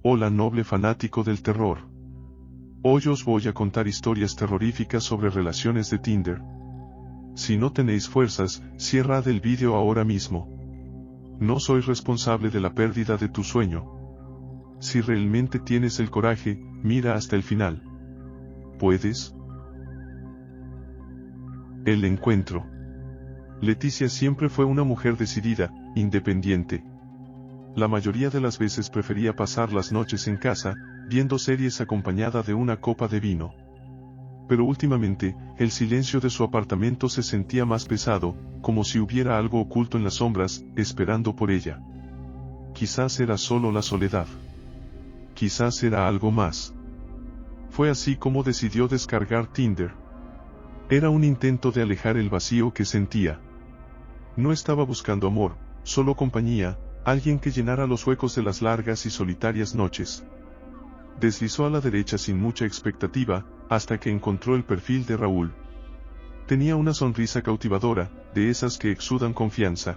Hola noble fanático del terror. Hoy os voy a contar historias terroríficas sobre relaciones de Tinder. Si no tenéis fuerzas, cierrad el vídeo ahora mismo. No soy responsable de la pérdida de tu sueño. Si realmente tienes el coraje, mira hasta el final. ¿Puedes? El encuentro. Leticia siempre fue una mujer decidida, independiente. La mayoría de las veces prefería pasar las noches en casa, viendo series acompañada de una copa de vino. Pero últimamente, el silencio de su apartamento se sentía más pesado, como si hubiera algo oculto en las sombras, esperando por ella. Quizás era solo la soledad. Quizás era algo más. Fue así como decidió descargar Tinder. Era un intento de alejar el vacío que sentía. No estaba buscando amor, solo compañía, alguien que llenara los huecos de las largas y solitarias noches. Deslizó a la derecha sin mucha expectativa, hasta que encontró el perfil de Raúl. Tenía una sonrisa cautivadora, de esas que exudan confianza.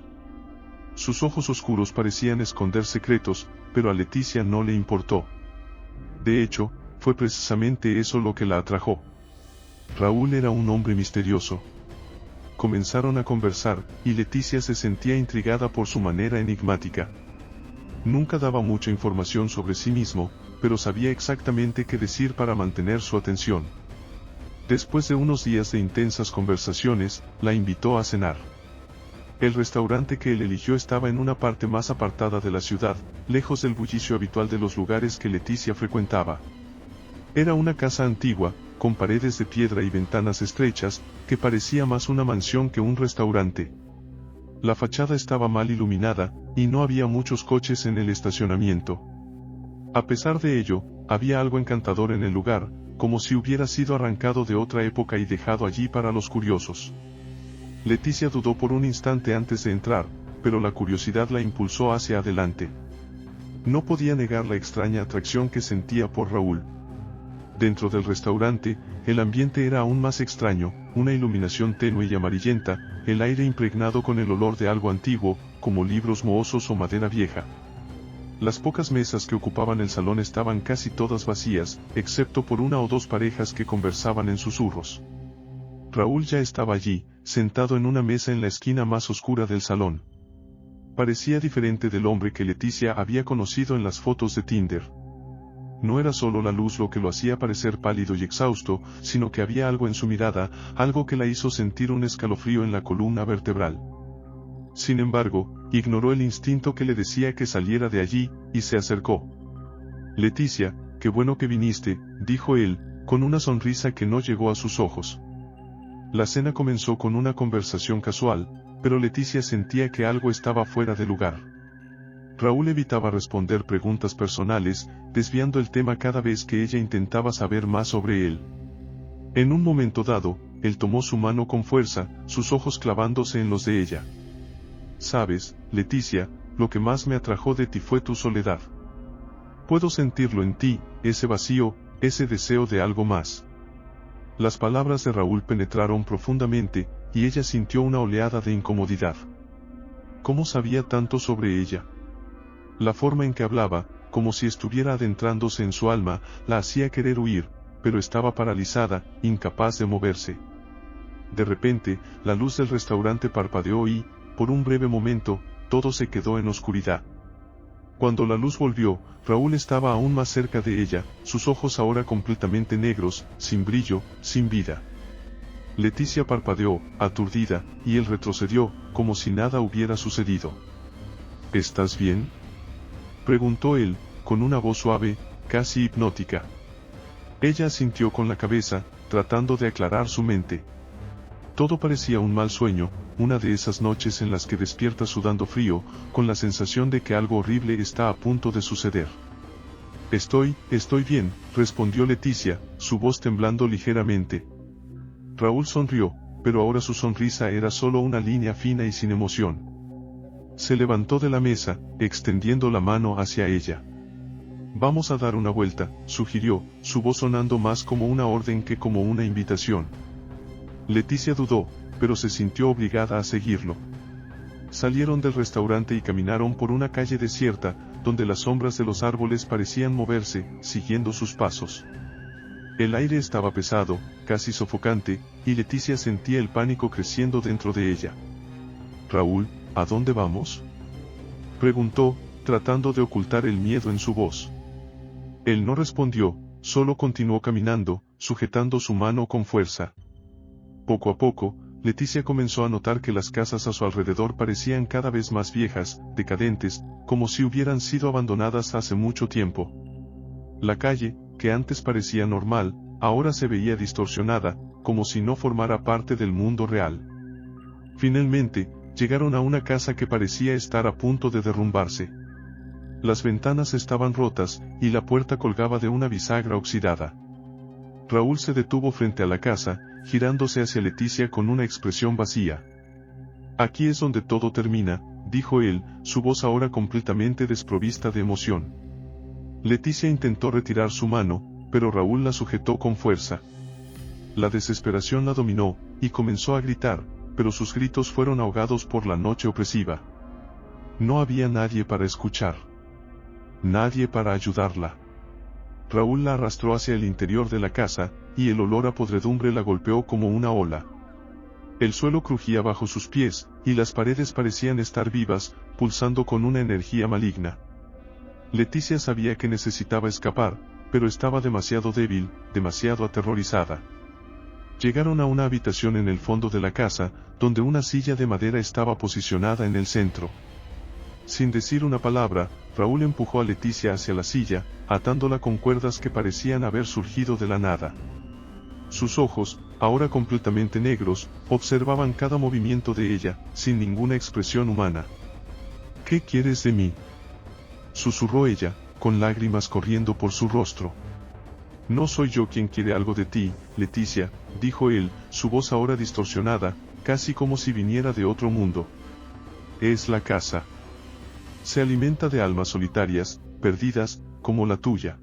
Sus ojos oscuros parecían esconder secretos, pero a Leticia no le importó. De hecho, fue precisamente eso lo que la atrajo. Raúl era un hombre misterioso. Comenzaron a conversar, y Leticia se sentía intrigada por su manera enigmática. Nunca daba mucha información sobre sí mismo, pero sabía exactamente qué decir para mantener su atención. Después de unos días de intensas conversaciones, la invitó a cenar. El restaurante que él eligió estaba en una parte más apartada de la ciudad, lejos del bullicio habitual de los lugares que Leticia frecuentaba. Era una casa antigua, con paredes de piedra y ventanas estrechas, que parecía más una mansión que un restaurante. La fachada estaba mal iluminada, y no había muchos coches en el estacionamiento. A pesar de ello, había algo encantador en el lugar, como si hubiera sido arrancado de otra época y dejado allí para los curiosos. Leticia dudó por un instante antes de entrar, pero la curiosidad la impulsó hacia adelante. No podía negar la extraña atracción que sentía por Raúl. Dentro del restaurante, el ambiente era aún más extraño, una iluminación tenue y amarillenta, el aire impregnado con el olor de algo antiguo, como libros mohosos o madera vieja. Las pocas mesas que ocupaban el salón estaban casi todas vacías, excepto por una o dos parejas que conversaban en susurros. Raúl ya estaba allí, sentado en una mesa en la esquina más oscura del salón. Parecía diferente del hombre que Leticia había conocido en las fotos de Tinder. No era solo la luz lo que lo hacía parecer pálido y exhausto, sino que había algo en su mirada, algo que la hizo sentir un escalofrío en la columna vertebral. Sin embargo, ignoró el instinto que le decía que saliera de allí, y se acercó. Leticia, qué bueno que viniste, dijo él, con una sonrisa que no llegó a sus ojos. La cena comenzó con una conversación casual, pero Leticia sentía que algo estaba fuera de lugar. Raúl evitaba responder preguntas personales, desviando el tema cada vez que ella intentaba saber más sobre él. En un momento dado, él tomó su mano con fuerza, sus ojos clavándose en los de ella. Sabes, Leticia, lo que más me atrajo de ti fue tu soledad. Puedo sentirlo en ti, ese vacío, ese deseo de algo más. Las palabras de Raúl penetraron profundamente, y ella sintió una oleada de incomodidad. ¿Cómo sabía tanto sobre ella? La forma en que hablaba, como si estuviera adentrándose en su alma, la hacía querer huir, pero estaba paralizada, incapaz de moverse. De repente, la luz del restaurante parpadeó y, por un breve momento, todo se quedó en oscuridad. Cuando la luz volvió, Raúl estaba aún más cerca de ella, sus ojos ahora completamente negros, sin brillo, sin vida. Leticia parpadeó, aturdida, y él retrocedió, como si nada hubiera sucedido. ¿Estás bien?, preguntó él, con una voz suave, casi hipnótica. Ella asintió con la cabeza, tratando de aclarar su mente. Todo parecía un mal sueño, una de esas noches en las que despiertas sudando frío, con la sensación de que algo horrible está a punto de suceder. Estoy bien, respondió Leticia, su voz temblando ligeramente. Raúl sonrió, pero ahora su sonrisa era solo una línea fina y sin emoción. Se levantó de la mesa, extendiendo la mano hacia ella. Vamos a dar una vuelta, sugirió, su voz sonando más como una orden que como una invitación. Leticia dudó, pero se sintió obligada a seguirlo. Salieron del restaurante y caminaron por una calle desierta, donde las sombras de los árboles parecían moverse, siguiendo sus pasos. El aire estaba pesado, casi sofocante, y Leticia sentía el pánico creciendo dentro de ella. «Raúl, ¿a dónde vamos?», preguntó, tratando de ocultar el miedo en su voz. Él no respondió, solo continuó caminando, sujetando su mano con fuerza. Poco a poco, Leticia comenzó a notar que las casas a su alrededor parecían cada vez más viejas, decadentes, como si hubieran sido abandonadas hace mucho tiempo. La calle, que antes parecía normal, ahora se veía distorsionada, como si no formara parte del mundo real. Finalmente, llegaron a una casa que parecía estar a punto de derrumbarse. Las ventanas estaban rotas, y la puerta colgaba de una bisagra oxidada. Raúl se detuvo frente a la casa, girándose hacia Leticia con una expresión vacía. «Aquí es donde todo termina», dijo él, su voz ahora completamente desprovista de emoción. Leticia intentó retirar su mano, pero Raúl la sujetó con fuerza. La desesperación la dominó, y comenzó a gritar, pero sus gritos fueron ahogados por la noche opresiva. No había nadie para escuchar. Nadie para ayudarla. Raúl la arrastró hacia el interior de la casa, y el olor a podredumbre la golpeó como una ola. El suelo crujía bajo sus pies, y las paredes parecían estar vivas, pulsando con una energía maligna. Leticia sabía que necesitaba escapar, pero estaba demasiado débil, demasiado aterrorizada. Llegaron a una habitación en el fondo de la casa, donde una silla de madera estaba posicionada en el centro. Sin decir una palabra, Raúl empujó a Leticia hacia la silla, atándola con cuerdas que parecían haber surgido de la nada. Sus ojos, ahora completamente negros, observaban cada movimiento de ella, sin ninguna expresión humana. «¿Qué quieres de mí?», susurró ella, con lágrimas corriendo por su rostro. «No soy yo quien quiere algo de ti, Leticia», dijo él, su voz ahora distorsionada, casi como si viniera de otro mundo. «Es la casa. Se alimenta de almas solitarias, perdidas, como la tuya».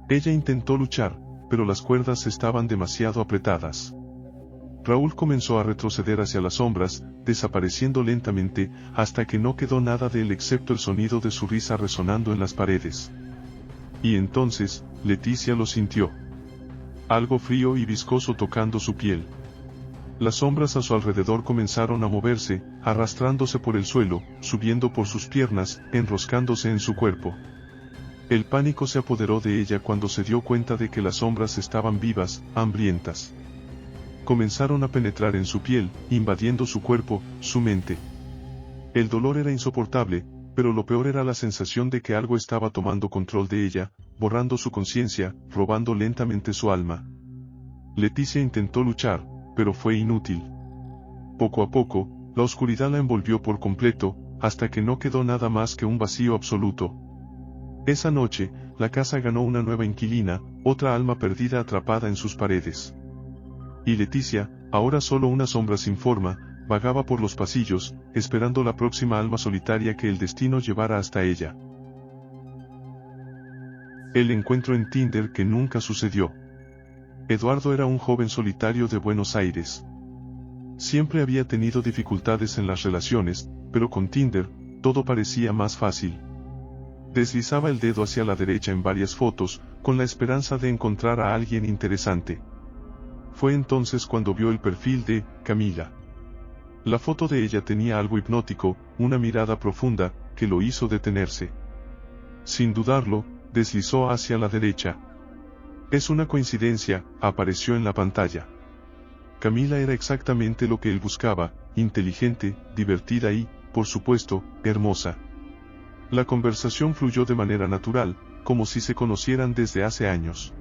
Ella intentó luchar, pero las cuerdas estaban demasiado apretadas. Raúl comenzó a retroceder hacia las sombras, desapareciendo lentamente, hasta que no quedó nada de él excepto el sonido de su risa resonando en las paredes. Y entonces, Leticia lo sintió. Algo frío y viscoso tocando su piel. Las sombras a su alrededor comenzaron a moverse, arrastrándose por el suelo, subiendo por sus piernas, enroscándose en su cuerpo. El pánico se apoderó de ella cuando se dio cuenta de que las sombras estaban vivas, hambrientas. Comenzaron a penetrar en su piel, invadiendo su cuerpo, su mente. El dolor era insoportable, pero lo peor era la sensación de que algo estaba tomando control de ella, borrando su conciencia, robando lentamente su alma. Leticia intentó luchar, pero fue inútil. Poco a poco, la oscuridad la envolvió por completo, hasta que no quedó nada más que un vacío absoluto. Esa noche, la casa ganó una nueva inquilina, otra alma perdida atrapada en sus paredes. Y Leticia, ahora solo una sombra sin forma, vagaba por los pasillos, esperando la próxima alma solitaria que el destino llevara hasta ella. El encuentro en Tinder que nunca sucedió. Eduardo era un joven solitario de Buenos Aires. Siempre había tenido dificultades en las relaciones, pero con Tinder, todo parecía más fácil. Deslizaba el dedo hacia la derecha en varias fotos, con la esperanza de encontrar a alguien interesante. Fue entonces cuando vio el perfil de Camila. La foto de ella tenía algo hipnótico, una mirada profunda, que lo hizo detenerse. Sin dudarlo, deslizó hacia la derecha. Es una coincidencia, apareció en la pantalla. Camila era exactamente lo que él buscaba, inteligente, divertida y, por supuesto, hermosa. La conversación fluyó de manera natural, como si se conocieran desde hace años.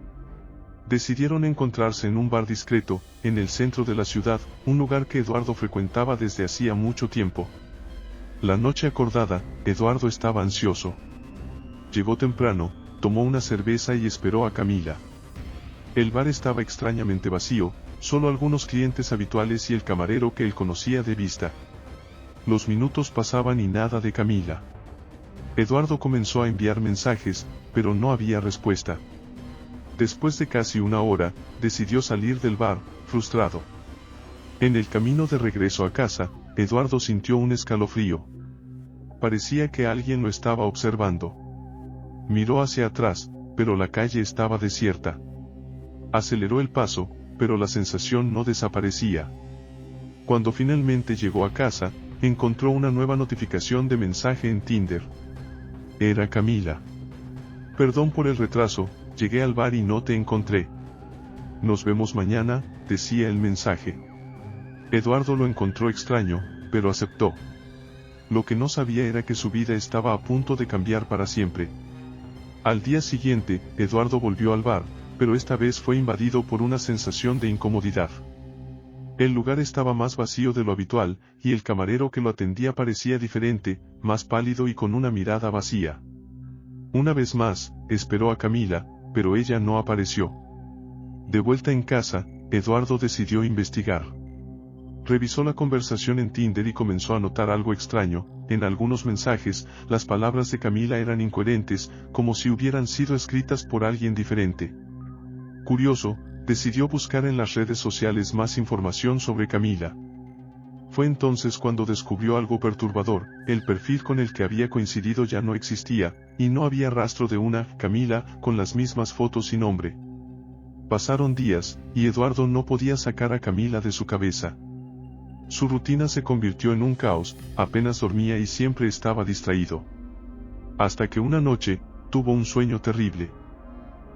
Decidieron encontrarse en un bar discreto, en el centro de la ciudad, un lugar que Eduardo frecuentaba desde hacía mucho tiempo. La noche acordada, Eduardo estaba ansioso. Llegó temprano, tomó una cerveza y esperó a Camila. El bar estaba extrañamente vacío, solo algunos clientes habituales y el camarero que él conocía de vista. Los minutos pasaban y nada de Camila. Eduardo comenzó a enviar mensajes, pero no había respuesta. Después de casi una hora, decidió salir del bar, frustrado. En el camino de regreso a casa, Eduardo sintió un escalofrío. parecía que alguien lo estaba observando. Miró hacia atrás, pero la calle estaba desierta. Aceleró el paso, pero la sensación no desaparecía. Cuando finalmente llegó a casa, encontró una nueva notificación de mensaje en Tinder. Era Camila. Perdón por el retraso, llegué al bar y no te encontré. Nos vemos mañana, decía el mensaje. Eduardo lo encontró extraño, pero aceptó. Lo que no sabía era que su vida estaba a punto de cambiar para siempre. Al día siguiente, Eduardo volvió al bar, pero esta vez fue invadido por una sensación de incomodidad. El lugar estaba más vacío de lo habitual, y el camarero que lo atendía parecía diferente, más pálido y con una mirada vacía. Una vez más, esperó a Camila, pero ella no apareció. De vuelta en casa, Eduardo decidió investigar. Revisó la conversación en Tinder y comenzó a notar algo extraño. En algunos mensajes, las palabras de Camila eran incoherentes, como si hubieran sido escritas por alguien diferente. Curioso, decidió buscar en las redes sociales más información sobre Camila. Fue entonces cuando descubrió algo perturbador: el perfil con el que había coincidido ya no existía, y no había rastro de una Camila con las mismas fotos y nombre. Pasaron días, y Eduardo no podía sacar a Camila de su cabeza. Su rutina se convirtió en un caos, apenas dormía y siempre estaba distraído. Hasta que una noche, tuvo un sueño terrible.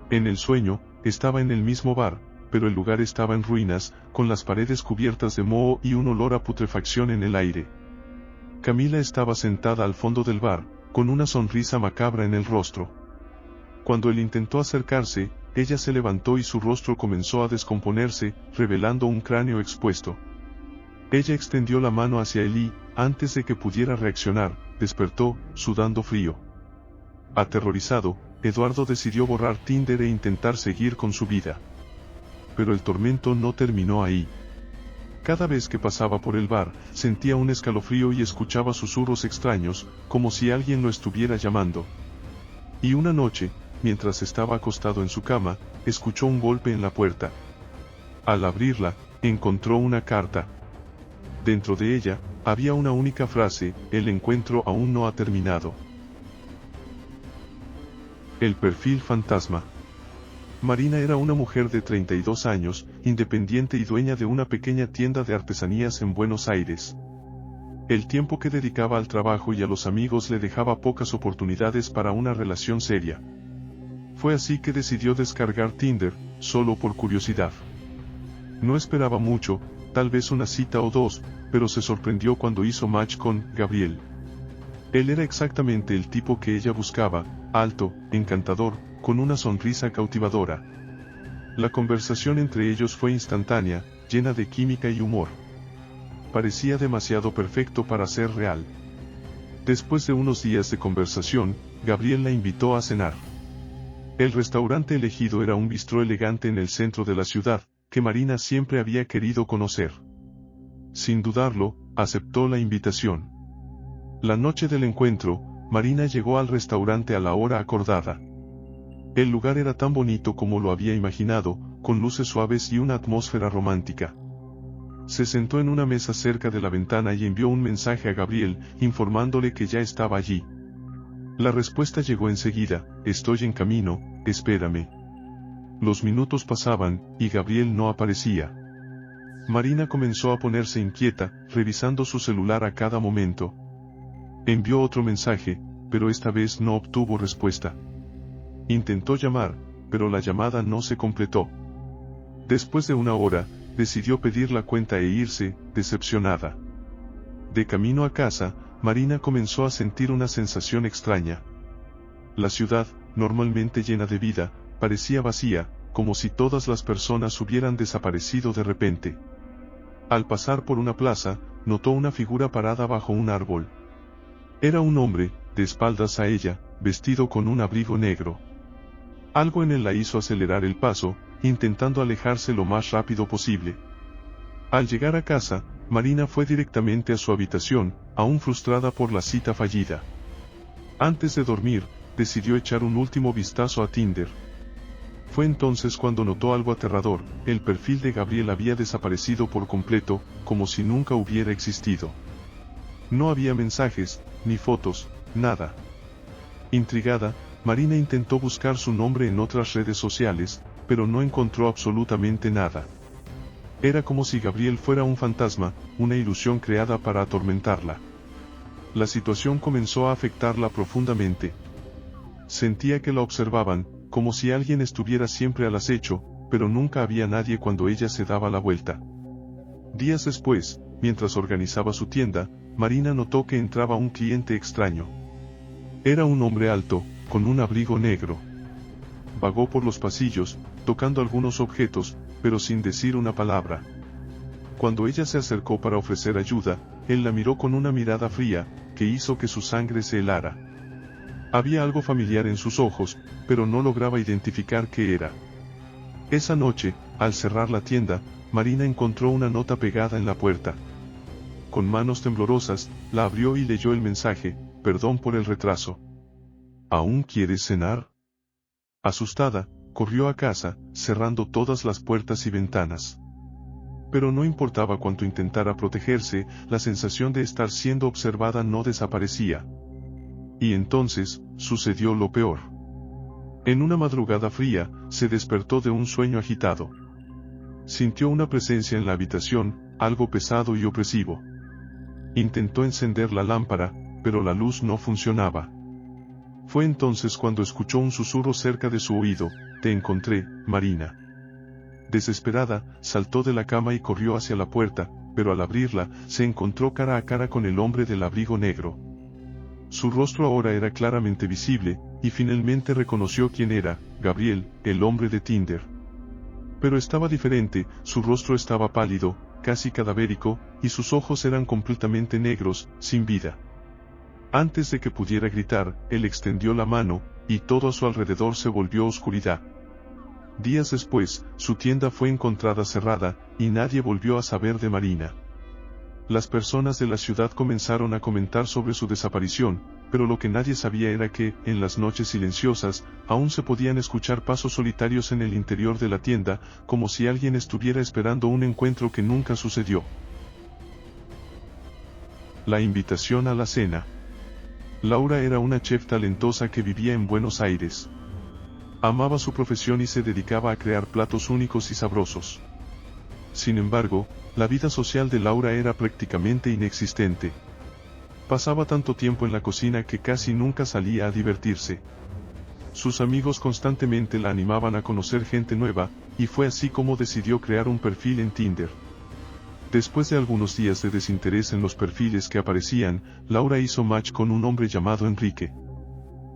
En el sueño, estaba en el mismo bar, pero el lugar estaba en ruinas, con las paredes cubiertas de moho y un olor a putrefacción en el aire. Camila estaba sentada al fondo del bar, con una sonrisa macabra en el rostro. Cuando él intentó acercarse, ella se levantó y su rostro comenzó a descomponerse, revelando un cráneo expuesto. Ella extendió la mano hacia él y, antes de que pudiera reaccionar, despertó, sudando frío. Aterrorizado, Eduardo decidió borrar Tinder e intentar seguir con su vida. Pero el tormento no terminó ahí. Cada vez que pasaba por el bar, sentía un escalofrío y escuchaba susurros extraños, como si alguien lo estuviera llamando. Y una noche, mientras estaba acostado en su cama, escuchó un golpe en la puerta. Al abrirla, encontró una carta. Dentro de ella, había una única frase: el encuentro aún no ha terminado. El perfil fantasma. Marina era una mujer de 32 años, independiente y dueña de una pequeña tienda de artesanías en Buenos Aires. El tiempo que dedicaba al trabajo y a los amigos le dejaba pocas oportunidades para una relación seria. Fue así que decidió descargar Tinder, solo por curiosidad. No esperaba mucho, tal vez una cita o dos, pero se sorprendió cuando hizo match con Gabriel. Él era exactamente el tipo que ella buscaba: alto, encantador, con una sonrisa cautivadora. La conversación entre ellos fue instantánea, llena de química y humor. Parecía demasiado perfecto para ser real. Después de unos días de conversación, Gabriel la invitó a cenar. El restaurante elegido era un bistró elegante en el centro de la ciudad, que Marina siempre había querido conocer. Sin dudarlo, aceptó la invitación. La noche del encuentro, Marina llegó al restaurante a la hora acordada. El lugar era tan bonito como lo había imaginado, con luces suaves y una atmósfera romántica. Se sentó en una mesa cerca de la ventana y envió un mensaje a Gabriel, informándole que ya estaba allí. La respuesta llegó enseguida: estoy en camino, espérame. Los minutos pasaban, y Gabriel no aparecía. Marina comenzó a ponerse inquieta, revisando su celular a cada momento. Envió otro mensaje, pero esta vez no obtuvo respuesta. Intentó llamar, pero la llamada no se completó. Después de una hora, decidió pedir la cuenta e irse, decepcionada. De camino a casa, Marina comenzó a sentir una sensación extraña. La ciudad, normalmente llena de vida, parecía vacía, como si todas las personas hubieran desaparecido de repente. Al pasar por una plaza, notó una figura parada bajo un árbol. Era un hombre, de espaldas a ella, vestido con un abrigo negro. Algo en él la hizo acelerar el paso, intentando alejarse lo más rápido posible. Al llegar a casa, Marina fue directamente a su habitación, aún frustrada por la cita fallida. Antes de dormir, decidió echar un último vistazo a Tinder. Fue entonces cuando notó algo aterrador: el perfil de Gabriel había desaparecido por completo, como si nunca hubiera existido. No había mensajes, ni fotos, nada. Intrigada, Marina intentó buscar su nombre en otras redes sociales, pero no encontró absolutamente nada. Era como si Gabriel fuera un fantasma, una ilusión creada para atormentarla. La situación comenzó a afectarla profundamente. Sentía que la observaban, como si alguien estuviera siempre al acecho, pero nunca había nadie cuando ella se daba la vuelta. Días después, mientras organizaba su tienda, Marina notó que entraba un cliente extraño. Era un hombre alto, con un abrigo negro. Vagó por los pasillos, tocando algunos objetos, pero sin decir una palabra. Cuando ella se acercó para ofrecer ayuda, él la miró con una mirada fría, que hizo que su sangre se helara. Había algo familiar en sus ojos, pero no lograba identificar qué era. Esa noche, al cerrar la tienda, Marina encontró una nota pegada en la puerta. Con manos temblorosas, la abrió y leyó el mensaje: «Perdón por el retraso. ¿Aún quieres cenar?». Asustada, corrió a casa, cerrando todas las puertas y ventanas. Pero no importaba cuánto intentara protegerse, la sensación de estar siendo observada no desaparecía. Y entonces, sucedió lo peor. En una madrugada fría, se despertó de un sueño agitado. Sintió una presencia en la habitación, algo pesado y opresivo. Intentó encender la lámpara, pero la luz no funcionaba. Fue entonces cuando escuchó un susurro cerca de su oído: «Te encontré, Marina». Desesperada, saltó de la cama y corrió hacia la puerta, pero al abrirla, se encontró cara a cara con el hombre del abrigo negro. Su rostro ahora era claramente visible, y finalmente reconoció quién era: Gabriel, el hombre de Tinder. Pero estaba diferente, su rostro estaba pálido, casi cadavérico, y sus ojos eran completamente negros, sin vida. Antes de que pudiera gritar, él extendió la mano, y todo a su alrededor se volvió oscuridad. Días después, su tienda fue encontrada cerrada, y nadie volvió a saber de Marina. Las personas de la ciudad comenzaron a comentar sobre su desaparición, pero lo que nadie sabía era que, en las noches silenciosas, aún se podían escuchar pasos solitarios en el interior de la tienda, como si alguien estuviera esperando un encuentro que nunca sucedió. La invitación a la cena. Laura era una chef talentosa que vivía en Buenos Aires. Amaba su profesión y se dedicaba a crear platos únicos y sabrosos. Sin embargo, la vida social de Laura era prácticamente inexistente. Pasaba tanto tiempo en la cocina que casi nunca salía a divertirse. Sus amigos constantemente la animaban a conocer gente nueva, y fue así como decidió crear un perfil en Tinder. Después de algunos días de desinterés en los perfiles que aparecían, Laura hizo match con un hombre llamado Enrique.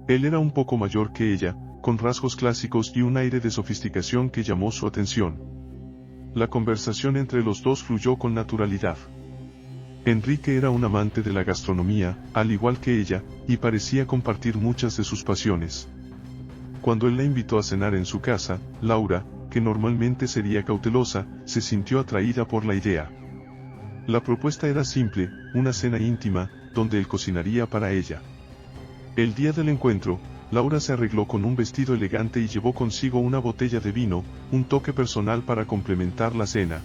Él era un poco mayor que ella, con rasgos clásicos y un aire de sofisticación que llamó su atención. La conversación entre los dos fluyó con naturalidad. Enrique era un amante de la gastronomía, al igual que ella, y parecía compartir muchas de sus pasiones. Cuando él la invitó a cenar en su casa, Laura, que normalmente sería cautelosa, se sintió atraída por la idea. La propuesta era simple: una cena íntima, donde él cocinaría para ella. El día del encuentro, Laura se arregló con un vestido elegante y llevó consigo una botella de vino, un toque personal para complementar la cena.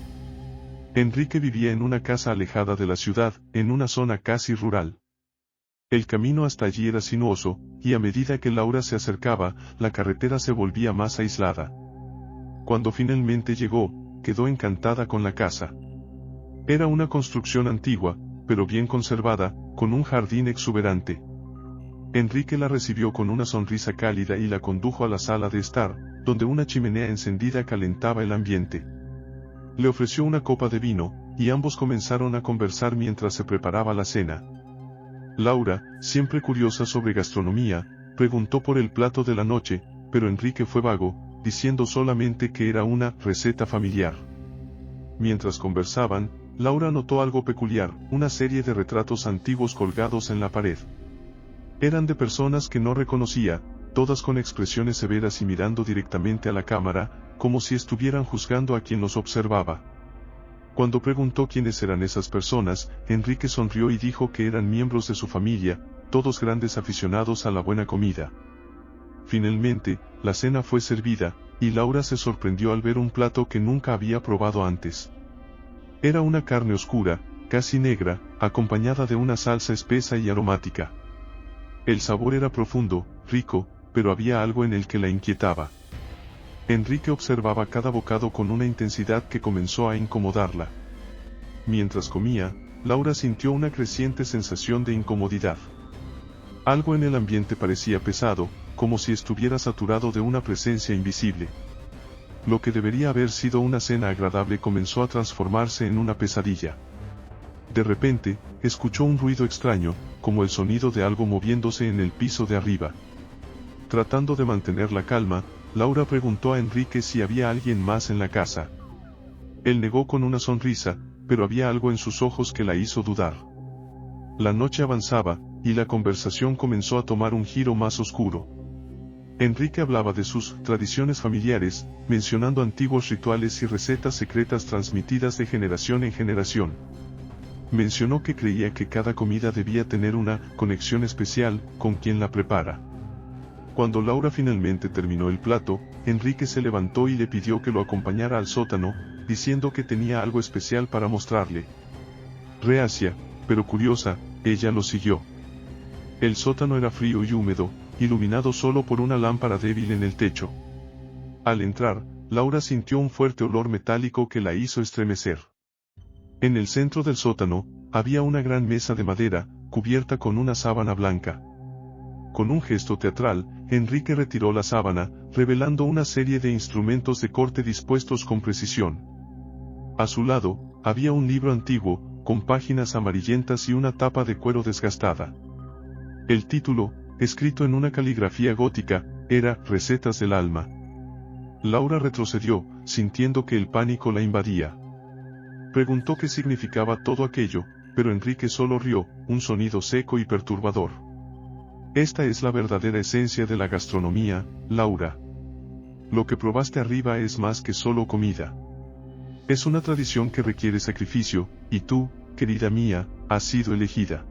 Enrique vivía en una casa alejada de la ciudad, en una zona casi rural. El camino hasta allí era sinuoso, y a medida que Laura se acercaba, la carretera se volvía más aislada. Cuando finalmente llegó, quedó encantada con la casa. Era una construcción antigua, pero bien conservada, con un jardín exuberante. Enrique la recibió con una sonrisa cálida y la condujo a la sala de estar, donde una chimenea encendida calentaba el ambiente. Le ofreció una copa de vino, y ambos comenzaron a conversar mientras se preparaba la cena. Laura, siempre curiosa sobre gastronomía, preguntó por el plato de la noche, pero Enrique fue vago, diciendo solamente que era una receta familiar. Mientras conversaban, Laura notó algo peculiar: una serie de retratos antiguos colgados en la pared. Eran de personas que no reconocía, todas con expresiones severas y mirando directamente a la cámara, como si estuvieran juzgando a quien los observaba. Cuando preguntó quiénes eran esas personas, Enrique sonrió y dijo que eran miembros de su familia, todos grandes aficionados a la buena comida. Finalmente, la cena fue servida, y Laura se sorprendió al ver un plato que nunca había probado antes. Era una carne oscura, casi negra, acompañada de una salsa espesa y aromática. El sabor era profundo, rico, pero había algo en el que la inquietaba. Enrique observaba cada bocado con una intensidad que comenzó a incomodarla. Mientras comía, Laura sintió una creciente sensación de incomodidad. Algo en el ambiente parecía pesado, como si estuviera saturado de una presencia invisible. Lo que debería haber sido una cena agradable comenzó a transformarse en una pesadilla. De repente, escuchó un ruido extraño, como el sonido de algo moviéndose en el piso de arriba. Tratando de mantener la calma, Laura preguntó a Enrique si había alguien más en la casa. Él negó con una sonrisa, pero había algo en sus ojos que la hizo dudar. La noche avanzaba, y la conversación comenzó a tomar un giro más oscuro. Enrique hablaba de sus tradiciones familiares, mencionando antiguos rituales y recetas secretas transmitidas de generación en generación. Mencionó que creía que cada comida debía tener una conexión especial con quien la prepara. Cuando Laura finalmente terminó el plato, Enrique se levantó y le pidió que lo acompañara al sótano, diciendo que tenía algo especial para mostrarle. Reacia, pero curiosa, ella lo siguió. El sótano era frío y húmedo, iluminado solo por una lámpara débil en el techo. Al entrar, Laura sintió un fuerte olor metálico que la hizo estremecer. En el centro del sótano, había una gran mesa de madera, cubierta con una sábana blanca. Con un gesto teatral, Enrique retiró la sábana, revelando una serie de instrumentos de corte dispuestos con precisión. A su lado, había un libro antiguo, con páginas amarillentas y una tapa de cuero desgastada. El título, escrito en una caligrafía gótica, era Recetas del alma. Laura retrocedió, sintiendo que el pánico la invadía. Preguntó qué significaba todo aquello, pero Enrique solo rió, un sonido seco y perturbador. Esta es la verdadera esencia de la gastronomía, Laura. Lo que probaste arriba es más que solo comida. Es una tradición que requiere sacrificio, y tú, querida mía, has sido elegida.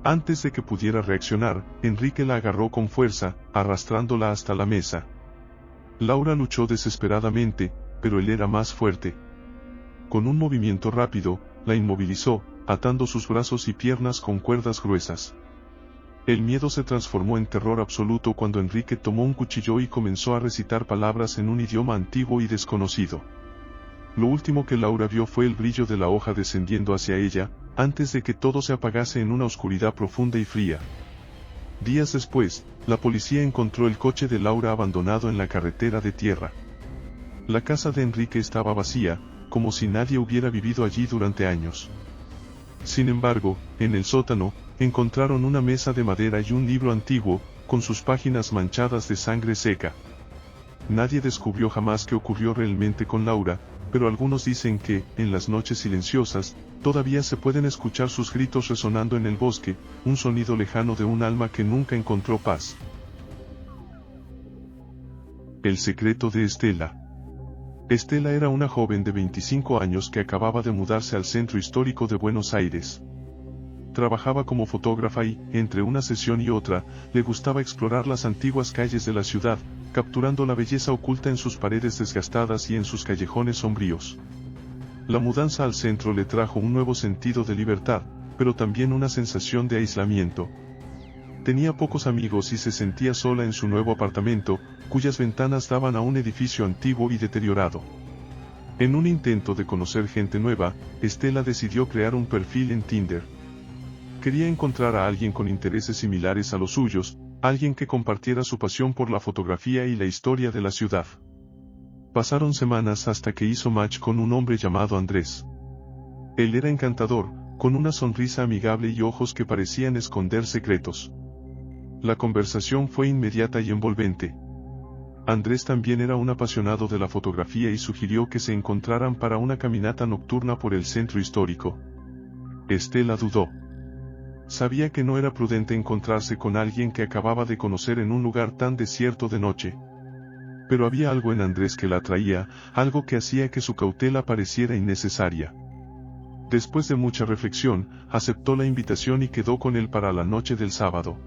Antes de que pudiera reaccionar, Enrique la agarró con fuerza, arrastrándola hasta la mesa. Laura luchó desesperadamente, pero él era más fuerte. Con un movimiento rápido, la inmovilizó, atando sus brazos y piernas con cuerdas gruesas. El miedo se transformó en terror absoluto cuando Enrique tomó un cuchillo y comenzó a recitar palabras en un idioma antiguo y desconocido. Lo último que Laura vio fue el brillo de la hoja descendiendo hacia ella, antes de que todo se apagase en una oscuridad profunda y fría. Días después, la policía encontró el coche de Laura abandonado en la carretera de tierra. La casa de Enrique estaba vacía, como si nadie hubiera vivido allí durante años. Sin embargo, en el sótano, encontraron una mesa de madera y un libro antiguo, con sus páginas manchadas de sangre seca. Nadie descubrió jamás qué ocurrió realmente con Laura, pero algunos dicen que, en las noches silenciosas, todavía se pueden escuchar sus gritos resonando en el bosque, un sonido lejano de un alma que nunca encontró paz. El secreto de Estela. Estela era una joven de 25 años que acababa de mudarse al centro histórico de Buenos Aires. Trabajaba como fotógrafa y, entre una sesión y otra, le gustaba explorar las antiguas calles de la ciudad, capturando la belleza oculta en sus paredes desgastadas y en sus callejones sombríos. La mudanza al centro le trajo un nuevo sentido de libertad, pero también una sensación de aislamiento. Tenía pocos amigos y se sentía sola en su nuevo apartamento, cuyas ventanas daban a un edificio antiguo y deteriorado. En un intento de conocer gente nueva, Estela decidió crear un perfil en Tinder. Quería encontrar a alguien con intereses similares a los suyos, alguien que compartiera su pasión por la fotografía y la historia de la ciudad. Pasaron semanas hasta que hizo match con un hombre llamado Andrés. Él era encantador, con una sonrisa amigable y ojos que parecían esconder secretos. La conversación fue inmediata y envolvente. Andrés también era un apasionado de la fotografía y sugirió que se encontraran para una caminata nocturna por el centro histórico. Estela dudó. Sabía que no era prudente encontrarse con alguien que acababa de conocer en un lugar tan desierto de noche. Pero había algo en Andrés que la atraía, algo que hacía que su cautela pareciera innecesaria. Después de mucha reflexión, aceptó la invitación y quedó con él para la noche del sábado.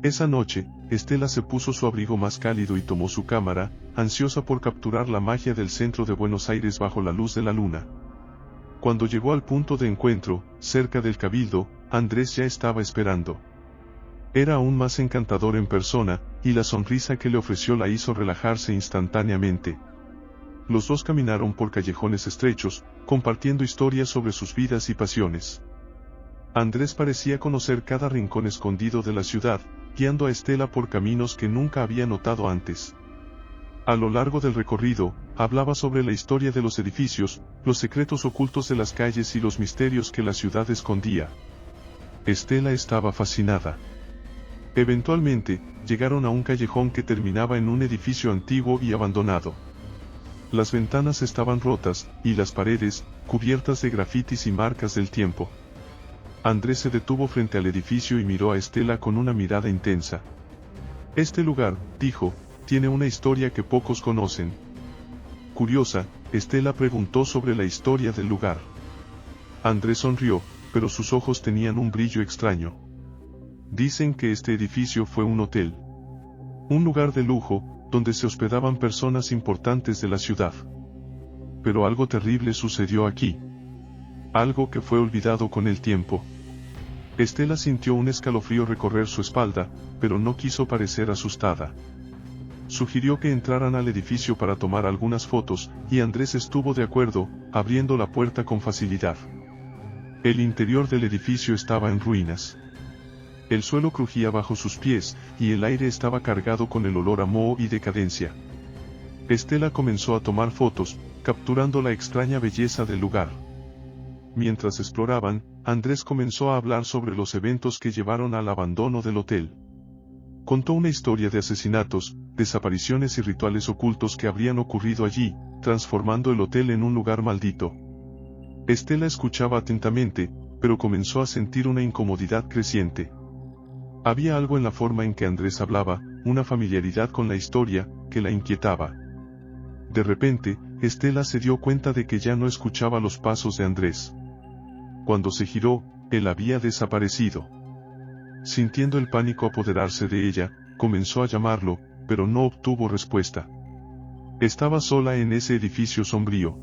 Esa noche, Estela se puso su abrigo más cálido y tomó su cámara, ansiosa por capturar la magia del centro de Buenos Aires bajo la luz de la luna. Cuando llegó al punto de encuentro, cerca del cabildo, Andrés ya estaba esperando. Era aún más encantador en persona, y la sonrisa que le ofreció la hizo relajarse instantáneamente. Los dos caminaron por callejones estrechos, compartiendo historias sobre sus vidas y pasiones. Andrés parecía conocer cada rincón escondido de la ciudad, guiando a Estela por caminos que nunca había notado antes. A lo largo del recorrido, hablaba sobre la historia de los edificios, los secretos ocultos de las calles y los misterios que la ciudad escondía. Estela estaba fascinada. Eventualmente, llegaron a un callejón que terminaba en un edificio antiguo y abandonado. Las ventanas estaban rotas, y las paredes, cubiertas de grafitis y marcas del tiempo. Andrés se detuvo frente al edificio y miró a Estela con una mirada intensa. Este lugar, dijo, tiene una historia que pocos conocen. Curiosa, Estela preguntó sobre la historia del lugar. Andrés sonrió, pero sus ojos tenían un brillo extraño. Dicen que este edificio fue un hotel. Un lugar de lujo, donde se hospedaban personas importantes de la ciudad. Pero algo terrible sucedió aquí. Algo que fue olvidado con el tiempo. Estela sintió un escalofrío recorrer su espalda, pero no quiso parecer asustada. Sugirió que entraran al edificio para tomar algunas fotos, y Andrés estuvo de acuerdo, abriendo la puerta con facilidad. El interior del edificio estaba en ruinas. El suelo crujía bajo sus pies, y el aire estaba cargado con el olor a moho y decadencia. Estela comenzó a tomar fotos, capturando la extraña belleza del lugar. Mientras exploraban, Andrés comenzó a hablar sobre los eventos que llevaron al abandono del hotel. Contó una historia de asesinatos, desapariciones y rituales ocultos que habrían ocurrido allí, transformando el hotel en un lugar maldito. Estela escuchaba atentamente, pero comenzó a sentir una incomodidad creciente. Había algo en la forma en que Andrés hablaba, una familiaridad con la historia, que la inquietaba. De repente, Estela se dio cuenta de que ya no escuchaba los pasos de Andrés. Cuando se giró, él había desaparecido. Sintiendo el pánico apoderarse de ella, comenzó a llamarlo, pero no obtuvo respuesta. Estaba sola en ese edificio sombrío.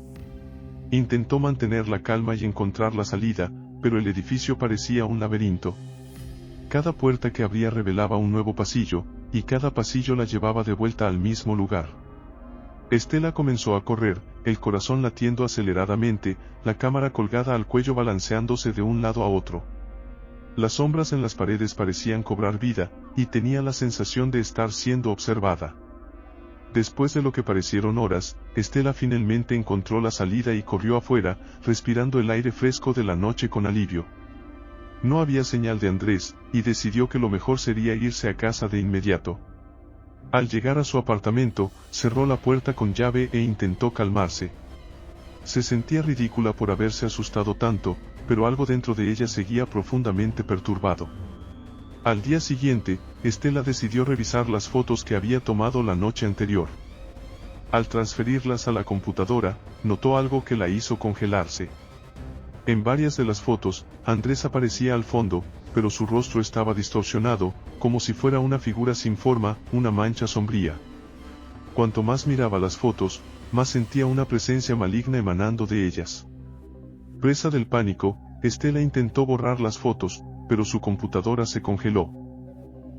Intentó mantener la calma y encontrar la salida, pero el edificio parecía un laberinto. Cada puerta que abría revelaba un nuevo pasillo, y cada pasillo la llevaba de vuelta al mismo lugar. Estela comenzó a correr, el corazón latiendo aceleradamente, la cámara colgada al cuello balanceándose de un lado a otro. Las sombras en las paredes parecían cobrar vida, y tenía la sensación de estar siendo observada. Después de lo que parecieron horas, Estela finalmente encontró la salida y corrió afuera, respirando el aire fresco de la noche con alivio. No había señal de Andrés, y decidió que lo mejor sería irse a casa de inmediato. Al llegar a su apartamento, cerró la puerta con llave e intentó calmarse. Se sentía ridícula por haberse asustado tanto, pero algo dentro de ella seguía profundamente perturbado. Al día siguiente, Estela decidió revisar las fotos que había tomado la noche anterior. Al transferirlas a la computadora, notó algo que la hizo congelarse. En varias de las fotos, Andrés aparecía al fondo, pero su rostro estaba distorsionado, como si fuera una figura sin forma, una mancha sombría. Cuanto más miraba las fotos, más sentía una presencia maligna emanando de ellas. Presa del pánico, Estela intentó borrar las fotos, pero su computadora se congeló.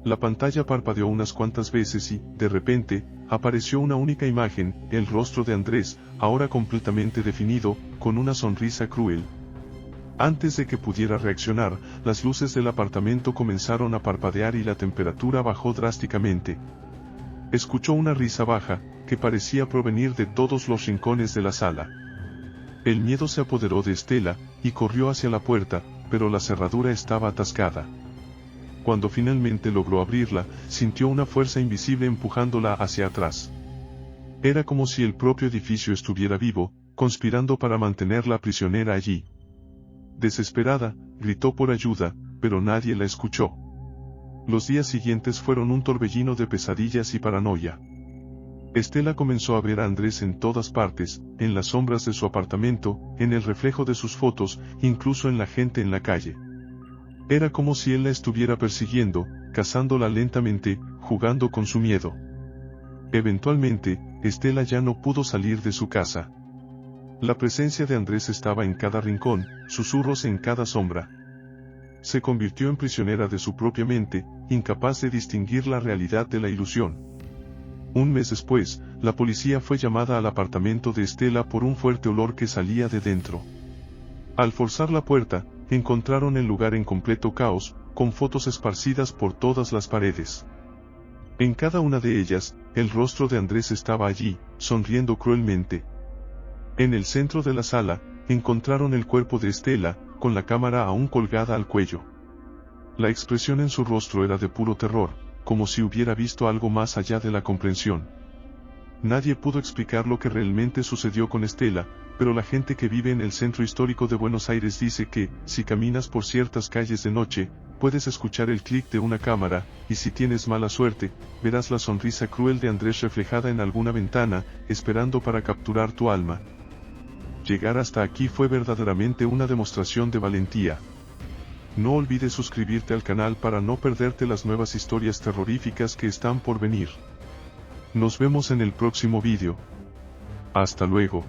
La pantalla parpadeó unas cuantas veces y, de repente, apareció una única imagen, el rostro de Andrés, ahora completamente definido, con una sonrisa cruel. Antes de que pudiera reaccionar, las luces del apartamento comenzaron a parpadear y la temperatura bajó drásticamente. Escuchó una risa baja, que parecía provenir de todos los rincones de la sala. El miedo se apoderó de Estela, y corrió hacia la puerta, pero la cerradura estaba atascada. Cuando finalmente logró abrirla, sintió una fuerza invisible empujándola hacia atrás. Era como si el propio edificio estuviera vivo, conspirando para mantenerla prisionera allí. Desesperada, gritó por ayuda, pero nadie la escuchó. Los días siguientes fueron un torbellino de pesadillas y paranoia. Estela comenzó a ver a Andrés en todas partes, en las sombras de su apartamento, en el reflejo de sus fotos, incluso en la gente en la calle. Era como si él la estuviera persiguiendo, cazándola lentamente, jugando con su miedo. Eventualmente, Estela ya no pudo salir de su casa. La presencia de Andrés estaba en cada rincón, susurros en cada sombra. Se convirtió en prisionera de su propia mente, incapaz de distinguir la realidad de la ilusión. Un mes después, la policía fue llamada al apartamento de Estela por un fuerte olor que salía de dentro. Al forzar la puerta, encontraron el lugar en completo caos, con fotos esparcidas por todas las paredes. En cada una de ellas, el rostro de Andrés estaba allí, sonriendo cruelmente. En el centro de la sala, encontraron el cuerpo de Estela, con la cámara aún colgada al cuello. La expresión en su rostro era de puro terror, como si hubiera visto algo más allá de la comprensión. Nadie pudo explicar lo que realmente sucedió con Estela, pero la gente que vive en el centro histórico de Buenos Aires dice que, si caminas por ciertas calles de noche, puedes escuchar el clic de una cámara, y si tienes mala suerte, verás la sonrisa cruel de Andrés reflejada en alguna ventana, esperando para capturar tu alma. Llegar hasta aquí fue verdaderamente una demostración de valentía. No olvides suscribirte al canal para no perderte las nuevas historias terroríficas que están por venir. Nos vemos en el próximo vídeo. Hasta luego.